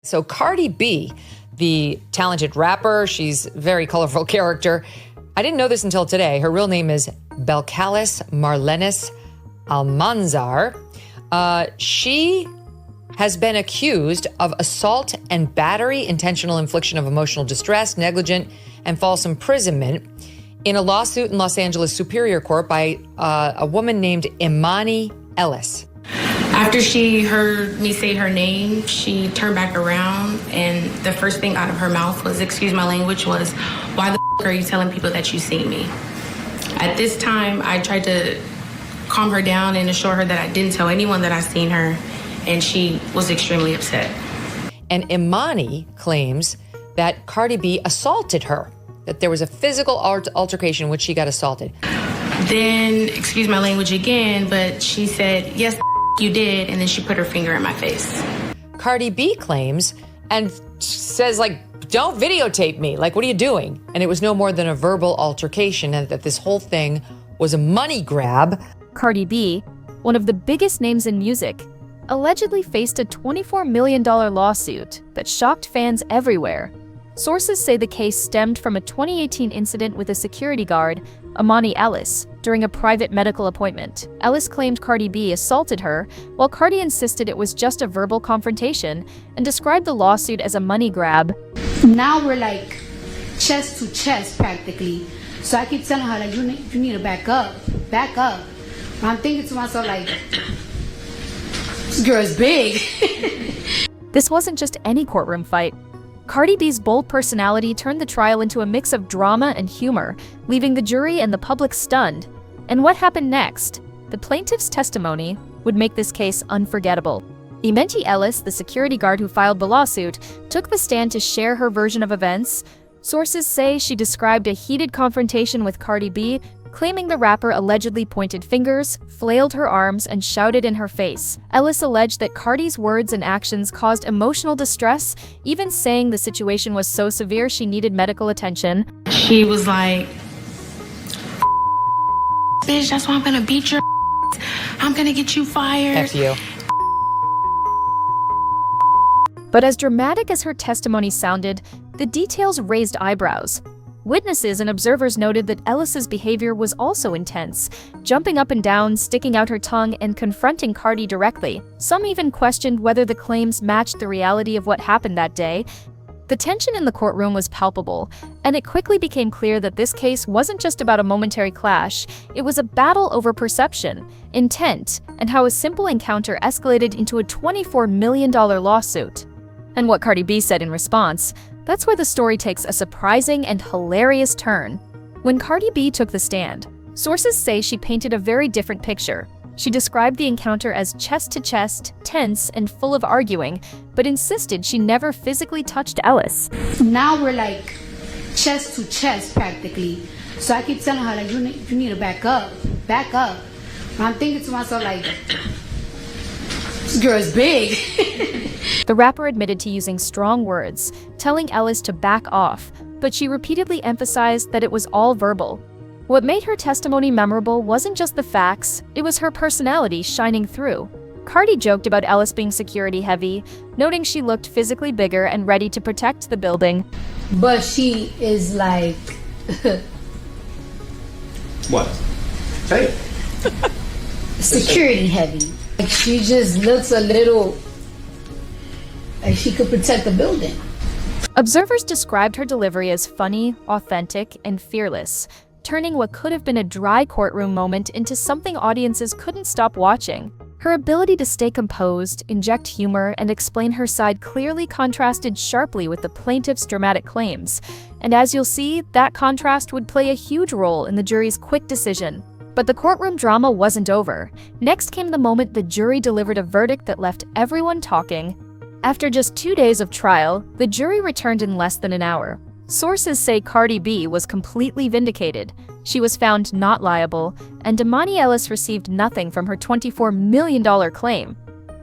So Cardi B, the talented rapper, she's a very colorful character. I didn't know this until today. Her real name is Belcalis Marlenis Almanzar. She has been accused of assault and battery, intentional infliction of emotional distress, negligent, and false imprisonment in a lawsuit in Los Angeles Superior Court by a woman named Imani Ellis. After she heard me say her name, she turned back around, and the first thing out of her mouth was, excuse my language, was, why the are you telling people that you see me? At this time, I tried to calm her down and assure her that I didn't tell anyone that I seen her, and she was extremely upset. And Imani claims that Cardi B assaulted her, that there was a physical altercation in which she got assaulted. Then, excuse my language again, but she said, yes, you did, and then she put her finger in my face. Cardi B claims and says, like, don't videotape me. Like, what are you doing? And it was no more than a verbal altercation, and that this whole thing was a money grab. Cardi B, one of the biggest names in music, allegedly faced a $24 million lawsuit that shocked fans everywhere. Sources say the case stemmed from a 2018 incident with a security guard, Imani Ellis, during a private medical appointment. Ellis claimed Cardi B assaulted her, while Cardi insisted it was just a verbal confrontation and described the lawsuit as a money grab. Now we're like chest to chest practically. So I keep telling her, like, you need to back up. And I'm thinking to myself, like, this girl is big. This wasn't just any courtroom fight. Cardi B's bold personality turned the trial into a mix of drama and humor, leaving the jury and the public stunned. And what happened next? The plaintiff's testimony would make this case unforgettable. Imani Ellis, the security guard who filed the lawsuit, took the stand to share her version of events. Sources say she described a heated confrontation with Cardi B, claiming the rapper allegedly pointed fingers, flailed her arms, and shouted in her face. Ellis alleged that Cardi's words and actions caused emotional distress, even saying the situation was so severe she needed medical attention. She was like, bitch, that's why I'm gonna beat your I'm gonna get you fired. F you. But as dramatic as her testimony sounded, the details raised eyebrows. Witnesses and observers noted that Ellis's behavior was also intense, jumping up and down, sticking out her tongue, and confronting Cardi directly. Some even questioned whether the claims matched the reality of what happened that day. The tension in the courtroom was palpable, and it quickly became clear that this case wasn't just about a momentary clash. It was a battle over perception, intent, and how a simple encounter escalated into a $24 million lawsuit. And what Cardi B said in response, that's where the story takes a surprising and hilarious turn. When Cardi B took the stand, sources say she painted a very different picture. She described the encounter as chest-to-chest, tense, and full of arguing, but insisted she never physically touched Ellis. Now we're like chest to chest practically. So I keep telling her, like, you need to back up. And I'm thinking to myself, like, this girl is big. The rapper admitted to using strong words, telling Ellis to back off, but she repeatedly emphasized that it was all verbal. What made her testimony memorable wasn't just the facts, it was her personality shining through. Cardi joked about Ellis being security heavy, noting she looked physically bigger and ready to protect the building. But she is like... What? Hey. security heavy. Like, she just looks a little... like she could protect the building. Observers described her delivery as funny, authentic, and fearless, turning what could have been a dry courtroom moment into something audiences couldn't stop watching. Her ability to stay composed, inject humor, and explain her side clearly contrasted sharply with the plaintiff's dramatic claims. And as you'll see, that contrast would play a huge role in the jury's quick decision. But the courtroom drama wasn't over. Next came the moment the jury delivered a verdict that left everyone talking. After just 2 days of trial, the jury returned in less than an hour. Sources say Cardi B was completely vindicated. She was found not liable, and Imani Ellis received nothing from her $24 million claim.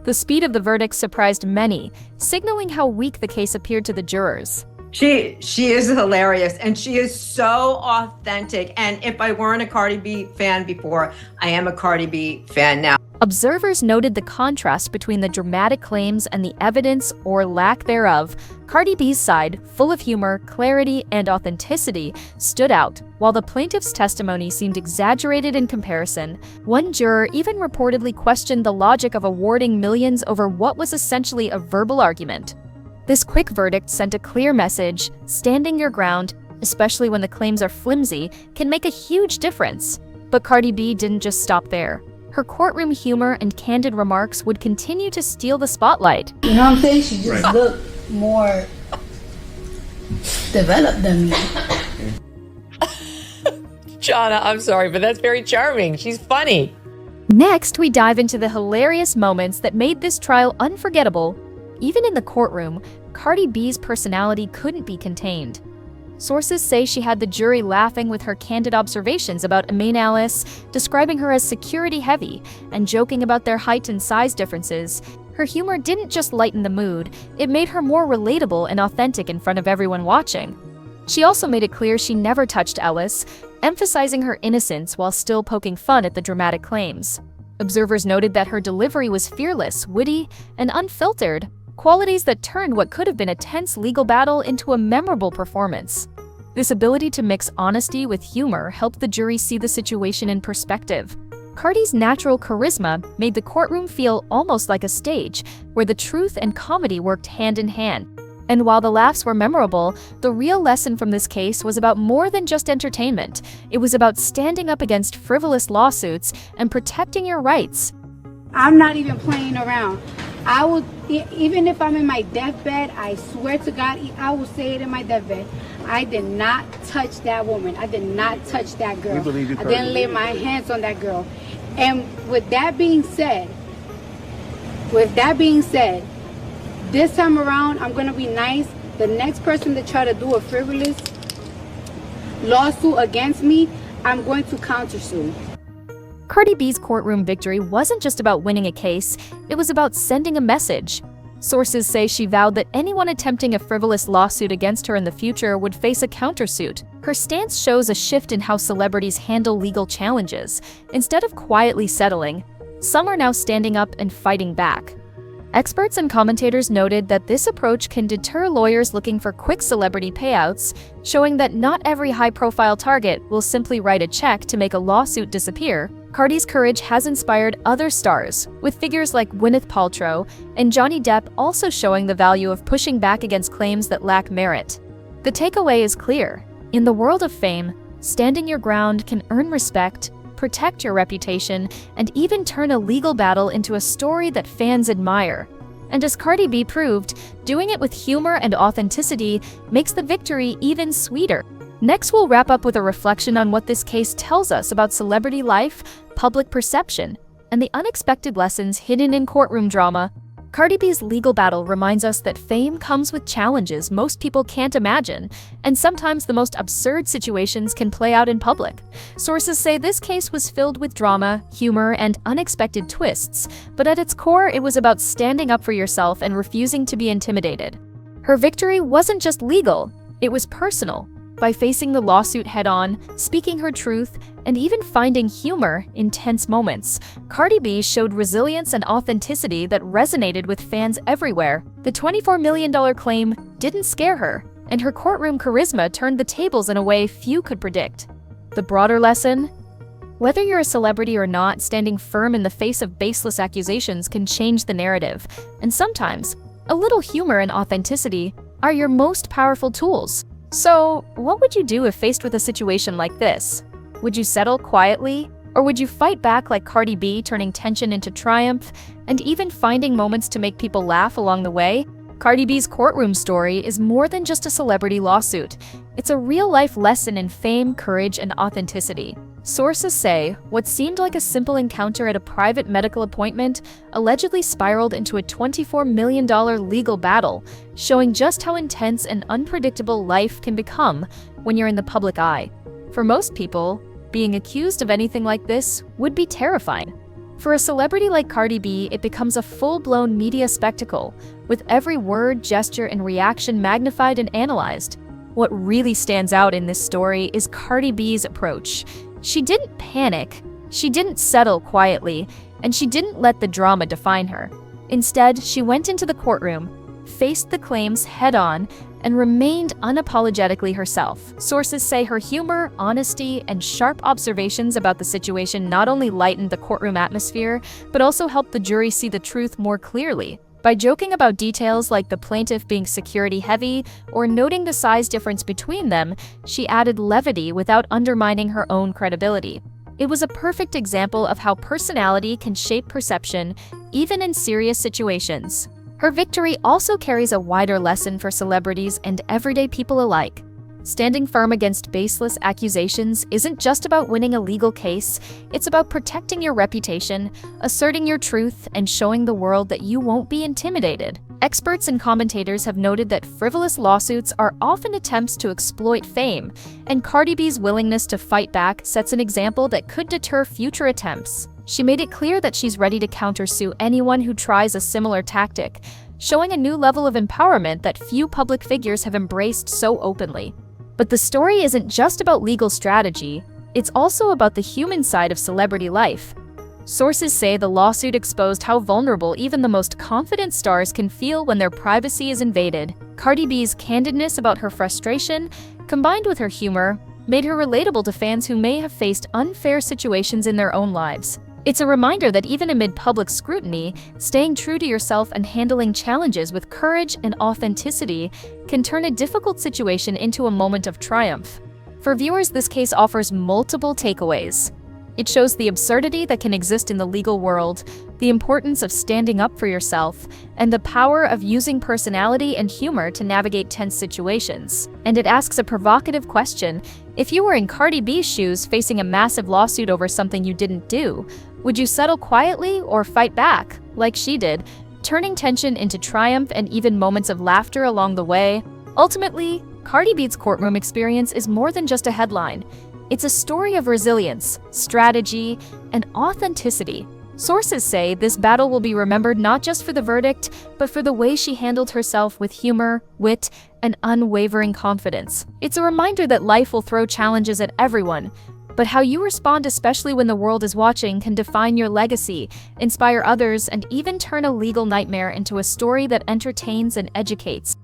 The speed of the verdict surprised many, signaling how weak the case appeared to the jurors. She is hilarious, and she is so authentic. And if I weren't a Cardi B fan before, I am a Cardi B fan now. Observers noted the contrast between the dramatic claims and the evidence, or lack thereof. Cardi B's side, full of humor, clarity, and authenticity, stood out, while the plaintiff's testimony seemed exaggerated in comparison. One juror even reportedly questioned the logic of awarding millions over what was essentially a verbal argument. This quick verdict sent a clear message: standing your ground, especially when the claims are flimsy, can make a huge difference. But Cardi B didn't just stop there. Her courtroom humor and candid remarks would continue to steal the spotlight. You know what I'm saying? She just looked more developed than me. Jonna, I'm sorry, but that's very charming. She's funny. Next, we dive into the hilarious moments that made this trial unforgettable. Even in the courtroom, Cardi B's personality couldn't be contained. Sources say she had the jury laughing with her candid observations about Megyn Kelly, describing her as security-heavy, and joking about their height and size differences. Her humor didn't just lighten the mood, it made her more relatable and authentic in front of everyone watching. She also made it clear she never touched Ellis, emphasizing her innocence while still poking fun at the dramatic claims. Observers noted that her delivery was fearless, witty, and unfiltered, qualities that turned what could have been a tense legal battle into a memorable performance. This ability to mix honesty with humor helped the jury see the situation in perspective. Cardi's natural charisma made the courtroom feel almost like a stage, where the truth and comedy worked hand in hand. And while the laughs were memorable, the real lesson from this case was about more than just entertainment. It was about standing up against frivolous lawsuits and protecting your rights. I'm not even playing around. I will, even if I'm in my deathbed, I swear to God, I will say it in my deathbed. I did not touch that woman. I did not touch that girl. I didn't lay my hands on that girl. And with that being said, this time around, I'm going to be nice. The next person to try to do a frivolous lawsuit against me, I'm going to countersue. Cardi B's courtroom victory wasn't just about winning a case, it was about sending a message. Sources say she vowed that anyone attempting a frivolous lawsuit against her in the future would face a countersuit. Her stance shows a shift in how celebrities handle legal challenges. Instead of quietly settling, some are now standing up and fighting back. Experts and commentators noted that this approach can deter lawyers looking for quick celebrity payouts, showing that not every high-profile target will simply write a check to make a lawsuit disappear. Cardi's courage has inspired other stars, with figures like Gwyneth Paltrow and Johnny Depp also showing the value of pushing back against claims that lack merit. The takeaway is clear. In the world of fame, standing your ground can earn respect, protect your reputation, and even turn a legal battle into a story that fans admire. And as Cardi B proved, doing it with humor and authenticity makes the victory even sweeter. Next, we'll wrap up with a reflection on what this case tells us about celebrity life, public perception, and the unexpected lessons hidden in courtroom drama. Cardi B's legal battle reminds us that fame comes with challenges most people can't imagine, and sometimes the most absurd situations can play out in public. Sources say this case was filled with drama, humor, and unexpected twists, but at its core, it was about standing up for yourself and refusing to be intimidated. Her victory wasn't just legal, it was personal. By facing the lawsuit head-on, speaking her truth, and even finding humor in tense moments, Cardi B showed resilience and authenticity that resonated with fans everywhere. The $24 million claim didn't scare her, and her courtroom charisma turned the tables in a way few could predict. The broader lesson? Whether you're a celebrity or not, standing firm in the face of baseless accusations can change the narrative, and sometimes, a little humor and authenticity are your most powerful tools. So, what would you do if faced with a situation like this? Would you settle quietly? Or would you fight back like Cardi B, turning tension into triumph, and even finding moments to make people laugh along the way? Cardi B's courtroom story is more than just a celebrity lawsuit. It's a real-life lesson in fame, courage, and authenticity. Sources say what seemed like a simple encounter at a private medical appointment allegedly spiraled into a $24 million legal battle, showing just how intense and unpredictable life can become when you're in the public eye. For most people, being accused of anything like this would be terrifying. For a celebrity like Cardi B, it becomes a full-blown media spectacle, with every word, gesture, and reaction magnified and analyzed. What really stands out in this story is Cardi B's approach. She didn't panic, she didn't settle quietly. And she didn't let the drama define her. Instead, she went into the courtroom, faced the claims head-on, and remained unapologetically herself. Sources say her humor, honesty, and sharp observations about the situation not only lightened the courtroom atmosphere, but also helped the jury see the truth more clearly. By joking about details like the plaintiff being security-heavy or noting the size difference between them, she added levity without undermining her own credibility. It was a perfect example of how personality can shape perception, even in serious situations. Her victory also carries a wider lesson for celebrities and everyday people alike. Standing firm against baseless accusations isn't just about winning a legal case, it's about protecting your reputation, asserting your truth, and showing the world that you won't be intimidated. Experts and commentators have noted that frivolous lawsuits are often attempts to exploit fame, and Cardi B's willingness to fight back sets an example that could deter future attempts. She made it clear that she's ready to countersue anyone who tries a similar tactic, showing a new level of empowerment that few public figures have embraced so openly. But the story isn't just about legal strategy, it's also about the human side of celebrity life. Sources say the lawsuit exposed how vulnerable even the most confident stars can feel when their privacy is invaded. Cardi B's candidness about her frustration, combined with her humor, made her relatable to fans who may have faced unfair situations in their own lives. It's a reminder that even amid public scrutiny, staying true to yourself and handling challenges with courage and authenticity can turn a difficult situation into a moment of triumph. For viewers, this case offers multiple takeaways. It shows the absurdity that can exist in the legal world, the importance of standing up for yourself, and the power of using personality and humor to navigate tense situations. And it asks a provocative question: if you were in Cardi B's shoes facing a massive lawsuit over something you didn't do, would you settle quietly or fight back, like she did, turning tension into triumph and even moments of laughter along the way? Ultimately, Cardi B's courtroom experience is more than just a headline. It's a story of resilience, strategy, and authenticity. Sources say this battle will be remembered not just for the verdict, but for the way she handled herself with humor, wit, and unwavering confidence. It's a reminder that life will throw challenges at everyone, but how you respond, especially when the world is watching, can define your legacy, inspire others, and even turn a legal nightmare into a story that entertains and educates.